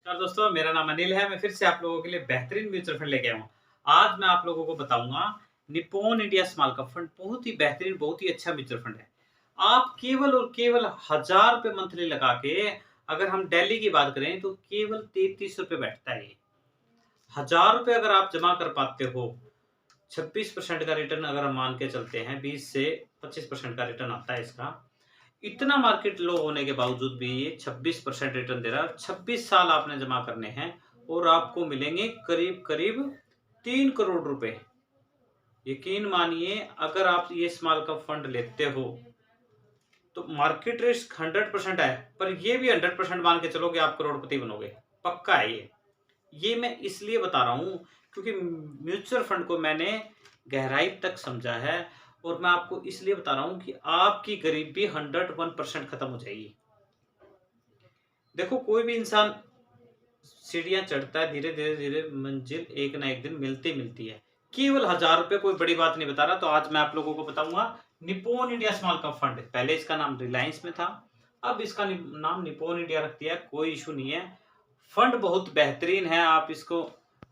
नमस्कार दोस्तों, मेरा नाम अनिल है। मैं फिर से आप लोगों के लिए बेहतरीन म्यूचुअल फंड लेके आया हूँ। आज मैं आप लोगों को बताऊँगा Nippon India small cap fund बहुत ही बेहतरीन, बहुत ही अच्छा म्यूचुअल फंड है। आप केवल और केवल ₹1000 मंथली लगा के अगर हम डेली की बात करें तो केवल ₹33 बैठता है ये। ₹1000 अगर आप जमा कर पाते हो, 26% का रिटर्न अगर हम मान के चलते हैं, 20 से 25% का रिटर्न आता है इसका। इतना मार्केट लो होने के बावजूद भी ये 26% रिटर्न दे रहा है। 26 साल आपने जमा करने हैं और आपको मिलेंगे करीब-करीब 3 करोड़ रुपए। यकीन मानिए, अगर आप ये स्मॉल कैप फंड लेते हो, तो मार्केट रिस्क 100% है, पर ये भी 100% मान के चलो कि आप करोड़पति बनोगे। पक्का है ये। ये मैं इसलिए बता रहा हूँ क्योंकि म्यूचुअल फंड को मैंने गहराई तक समझा है और मैं आपको इसलिए बता रहा हूँ कि आपकी गरीबी 101% खत्म हो जाएगी। देखो, कोई भी इंसान सीढ़ियाँ चढ़ता है, धीरे-धीरे मंजिल एक ना एक दिन मिलती है। केवल ₹1000 कोई बड़ी बात नहीं बता रहा, तो आज मैं आप लोगों को बताऊँगा Nippon India small cap fund. पहले इसका नाम रिलायंस में था, अब इसका नाम निप्पॉन इंडिया रख दिया, कोई इश्यू नहीं है। फंड बहुत बेहतरीन है, आप इसको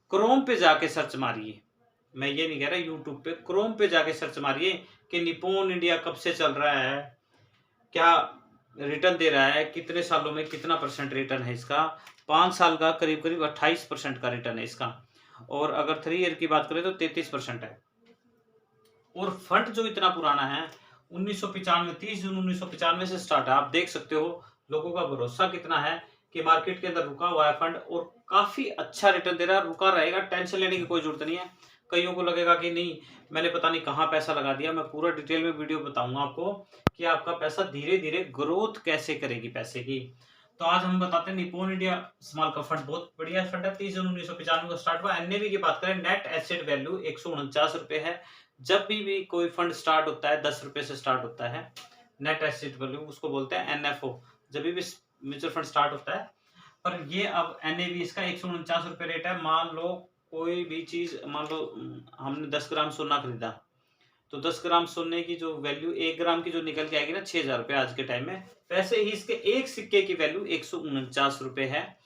क्रोम पे जाके सर्च मारिए। मैं ये नहीं कह रहा, यूट्यूब पे, क्रोम पे जाके सर्च मारिए कि निप्पॉन इंडिया कब से चल रहा है, क्या रिटर्न दे रहा है, कितने सालों में कितना परसेंट रिटर्न है इसका। 5 साल का करीब-करीब 28% का रिटर्न है इसका और अगर 3 ईयर की बात करें तो 33% है। और फंड जो इतना पुराना है, 1995 30 जून 1995 से स्टार्ट है। आप देख सकते हो लोगों का भरोसा कितना है कि मार्केट के अंदर रुका हुआ है फंड और काफ़ी अच्छा रिटर्न दे रहा है, रुका रहेगा, टेंशन लेने की कोई ज़रूरत नहीं है। कइयों को लगेगा कि नहीं, मैंने पता नहीं कहाँ पैसा लगा दिया। मैं पूरा डिटेल में वीडियो बताऊँगा आपको कि आपका पैसा धीरे-धीरे ग्रोथ कैसे करेगी पैसे की। तो आज हम बताते हैं Nippon India small cap fund बहुत बढ़िया फंड है। 30 जून 1995 को स्टार्ट हुआ। एनएवी की बात करें, नेट एसेट वैल्यू ₹149 है। जब भी कोई फंड स्टार्ट होता है, ₹10 से स्टार्ट होता है। नेट एसेट वैल्यू उसको बोलते हैं एनएफओ। जब भी म्यूचुअल फंड स्टार्ट होता है, पर ये अब एनएवी इसका ₹149 रेट है। मान लो कोई भी चीज़, मान लो हमने 10 ग्राम सोना खरीदा, तो 10 ग्राम सोने की जो वैल्यू 1 ग्राम की जो निकल के आएगी ना, ₹6000 आज के टाइम में, वैसे ही इसके एक सिक्के की वैल्यू ₹149 है।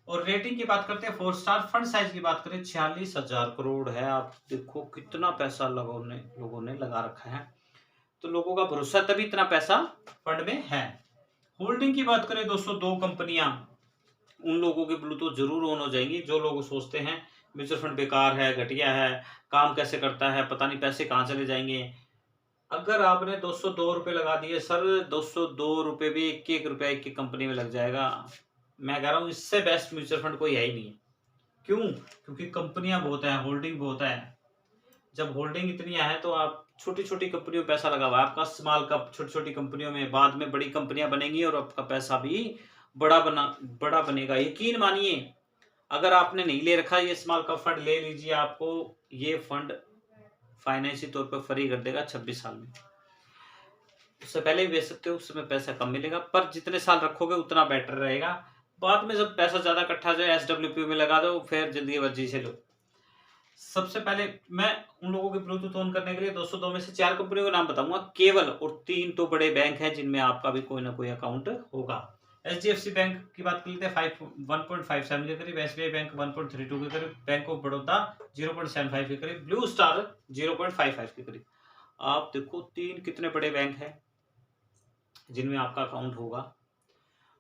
और रेटिंग की बात करते हैं, 4 स्टार। फंड साइज की बात करें, 46,000 करोड़ है। आप देखो कितना पैसा लोगों ने लगा रखा है। तो लोगों का भरोसा, तभी इतना पैसा फंड में है। होल्डिंग की बात करें दोस्तों, 2 कंपनियां उन लोगों के ब्लूटूथ जरूर ऑन हो जाएंगी जो लोग सोचते हैं म्यूचुअल फंड बेकार है, घटिया है, काम कैसे करता है, पता नहीं पैसे कहाँ चले जाएंगे। अगर आपने ₹202 लगा दिए सर, ₹202 भी एक-एक रुपया एक-एक कंपनी में लग जाएगा। मैं कह रहा हूँ इससे बेस्ट म्यूचुअल फंड कोई है ही नहीं। क्यों? क्योंकि कंपनियां बहुत हैं, होल्डिंग बहुत है। जब होल्डिंग इतनी है तो आप छोटी-छोटी कंपनियों में पैसा लगा हुआ है। आपका स्मॉल कैप छोटी-छोटी कंपनियों में, बाद में बड़ी कंपनियां बनेंगी और आपका पैसा भी बड़ा बनेगा। यकीन मानिए, अगर आपने नहीं ले रखा ये स्मॉल कैप फंड, ले लीजिए। आपको ये फंड फाइनेंशियल तौर पर फ्री कर देगा 26 साल में। उससे पहले भी बेच सकते हो, उस समय पैसा कम मिलेगा, पर जितने साल रखोगे उतना बेटर रहेगा। बाद में जब पैसा ज़्यादा इकट्ठा हो जाए, एसडब्ल्यूपी में लगा दो, फिर ज़िंदगी भर जी से लो। सबसे पहले मैं उन लोगों के ब्लूटूथ ऑन करने के लिए 202 में से 4 कंपनियों के नाम बताऊँगा केवल, और 3 तो बड़े बैंक हैं जिनमें आपका भी कोई ना कोई अकाउंट होगा। एचडीएफसी बैंक की बात कर लेते हैं, 1.57 के करीब, एसबीआई बैंक 1.32 के करीब, बैंक ऑफ बड़ौदा 0.75 के करीब, ब्लू स्टार 0.55 के करीब। आप देखो 3 कितने बड़े बैंक हैं जिनमें आपका अकाउंट होगा,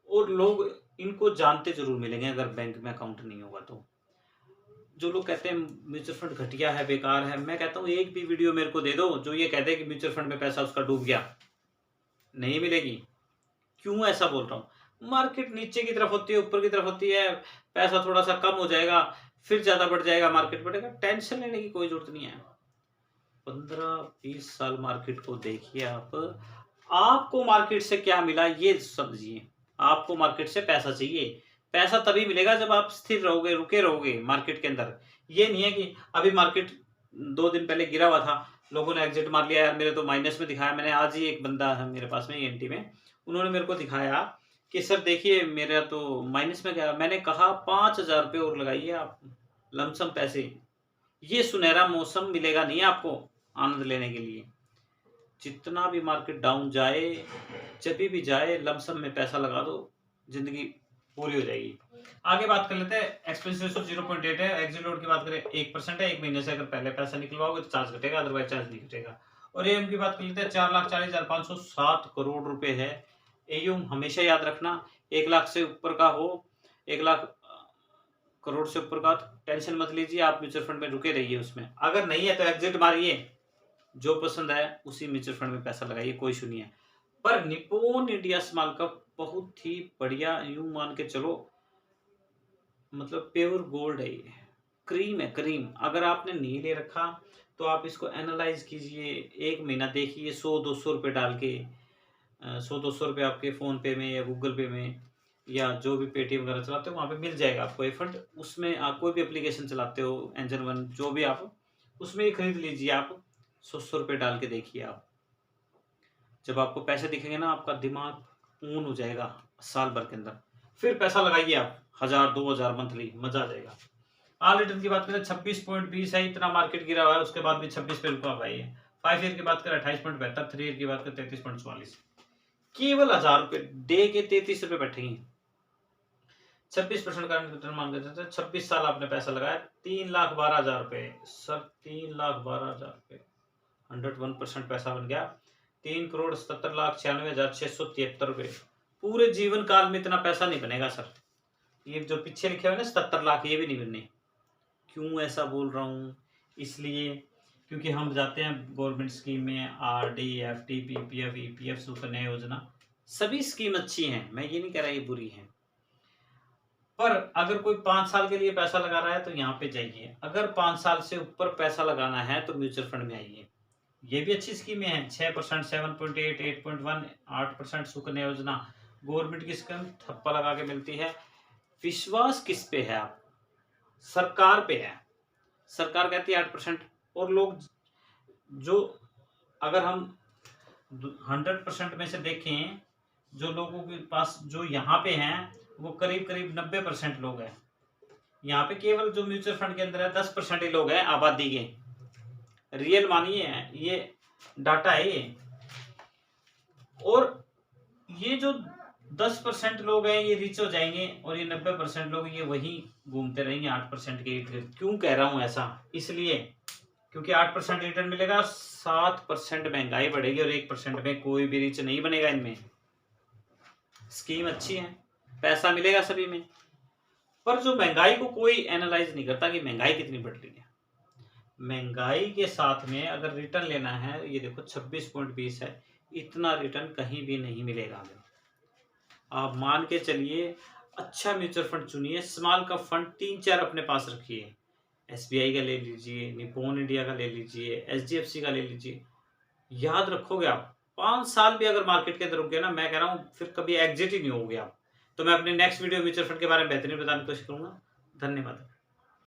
और लोग इनको जानते ज़रूर मिलेंगे अगर बैंक में अकाउंट नहीं होगा तो। जो लोग कहते हैं म्यूचुअल फंड घटिया है, बेकार है, मैं कहता हूँ एक भी वीडियो मेरे को दे दो जो ये कहते हैं कि म्यूचुअल फंड में पैसा उसका डूब गया। नहीं मिलेगी। क्यों ऐसा बोल रहा हूँ? मार्केट नीचे की तरफ होती है, ऊपर की तरफ होती है, पैसा थोड़ा-सा कम हो जाएगा, फिर ज़्यादा बढ़ जाएगा, मार्केट बढ़ेगा, टेंशन लेने की कोई ज़रूरत नहीं है। 15-20 साल मार्केट को देखिए आप। आपको मार्केट से क्या मिला ये समझिए। आपको मार्केट से पैसा चाहिए। पैसा तभी मिलेगा जब आप स्थिर रहोगे, रुके रहोगे मार्केट के अंदर। ये नहीं है कि अभी मार्केट 2 दिन पहले गिरा हुआ था, लोगों ने एग्ज़िट मार लिया, यार मेरे तो माइनस में दिखाया। मैंने आज ही, एक बंदा है मेरे पास में एनटी में, उन्होंने मेरे को दिखाया कि सर देखिए मेरा तो माइनस में गया। मैंने कहा ₹5000 और लगाइए आप लमसम पैसे। ये सुनहरा मौसम मिलेगा नहीं आपको आनंद लेने के लिए। जितना भी मार्केट डाउन जाए, जभी भी जाए, लमसम में पैसा लगा दो, ज़िंदगी पूरी हो जाएगी। आगे बात कर लेते हैं, एक्सपेंस रेशो 0.8 है, एग्जिट लोड की बात करें 1% है, 1 महीने से अगर पहले पैसा निकलवाओगे तो चार्ज कटेगा, अदरवाइज चार्ज नहीं कटेगा। और एयूएम की बात कर लेते हैं, 4,40,507 करोड़ रुपए है। एयूएम हमेशा याद रखना 1 लाख से ऊपर का हो, 1 लाख करोड़ से ऊपर का टेंशन मत लीजिए, आप म्यूचुअल फंड में रुके रहिए उसमें। अगर नहीं है तो एग्जिट मारिए, जो पसंद है उसी म्यूचुअल फंड में पैसा लगाइए, कोई इशू नहीं है। पर निप्पॉन इंडिया स्मॉल कैप बहुत ही बढ़िया, यूं मान के चलो मतलब प्योर गोल्ड है ये, क्रीम है क्रीम। अगर आपने नहीं ले रखा तो आप इसको एनालाइज कीजिए, 1 महीना देखिए, 100-200 रुपये डाल के 100-200 रुपये आपके फ़ोन पे में या गूगल पे में या जो भी पेटीएम वगैरह चलाते हो वहाँ पे मिल जाएगा आपको ये फंड। उसमें आप कोई भी एप्लीकेशन चलाते हो, एंजल वन जो भी आप, उसमें ही खरीद लीजिए आप, 100 रुपये डाल के देखिए आप। जब आपको पैसे दिखेंगे ना, आपका दिमाग ऊन हो जाएगा साल भर के अंदर। फिर पैसा लगाइए आप 1000-2000 मंथली, मजा आ जाएगा। ऑल रिटर्न की बात करें 26.20 है, इतना मार्केट गिरा हुआ है उसके बाद भी 26 पे रुका हुआ है। 5 ईयर की बात करें 28.72, 3 ईयर की बात करें 33.44। केवल 1000 रुपए डे के 33 रुपए बैठेंगे। 26% का रिटर्न मान के 26 साल आपने पैसा लगाया, 3,12,000 रुपए सर, 3,12,000 रुपए, 101% पैसा बन गया 3,77,96,673 रुपए। पूरे जीवन काल में इतना पैसा नहीं बनेगा सर, ये जो पीछे लिखे हुए ना 77 लाख, ये भी नहीं बनने। क्यों ऐसा बोल रहा हूँ? इसलिए क्योंकि हम जाते हैं गवर्नमेंट स्कीम में, RD, FD, PPF, EPF, Sukanya योजना, सभी स्कीम अच्छी हैं, मैं ये नहीं कह रहा ये बुरी है। पर अगर कोई 5 साल के लिए पैसा लगा रहा है तो यहाँ पे जाइए। अगर 5 साल से ऊपर पैसा लगाना है तो म्यूचुअल फंड में आइए, ये भी अच्छी स्कीमें हैं। 6%, 7.8, 8.1, 8% सुकन्या योजना, गवर्नमेंट की स्कीम थप्पा लगा के मिलती है। विश्वास किस पे है आप? सरकार पे है। सरकार कहती है 8%, और लोग जो, अगर हम 100% में से देखें, जो लोगों के पास जो यहाँ पे हैं वो करीब करीब 90% लोग हैं। यहाँ पे केवल जो म्यूचुअल फंड के अंदर है 10% ही लोग हैं आबादी के। रियल मानिए, ये डाटा है ये। और ये जो 10% लोग हैं ये रिच हो जाएंगे, और ये 90% लोग ये वही घूमते रहेंगे 8% के इर्द-गिर्द। क्यों कह रहा हूं ऐसा? इसलिए क्योंकि 8% रिटर्न मिलेगा, 7% महंगाई बढ़ेगी, और 1% में कोई भी रिच नहीं बनेगा। इनमें स्कीम अच्छी है, पैसा मिलेगा सभी में, पर जो महंगाई को कोई एनालाइज नहीं करता कि महंगाई कितनी बढ़ रही है। महंगाई के साथ में अगर रिटर्न लेना है, ये देखो 26.20 है, इतना रिटर्न कहीं भी नहीं मिलेगा हमें। आप मान के चलिए, अच्छा म्यूचुअल फंड चुनिए, स्मॉल का फंड 3-4 अपने पास रखिए। एसबीआई का ले लीजिए, निप्पॉन इंडिया का ले लीजिए, एचडीएफसी का ले लीजिए। याद रखोगे आप, 5 साल भी अगर मार्केट के अंदर रुक गए ना, मैं कह रहा हूँ फिर कभी एग्जिट ही नहीं होगे आप। तो मैं अपने नेक्स्ट वीडियो म्यूचुअल फंड के बारे में बेहतरीन बताने की कोशिश करूंगा। धन्यवाद।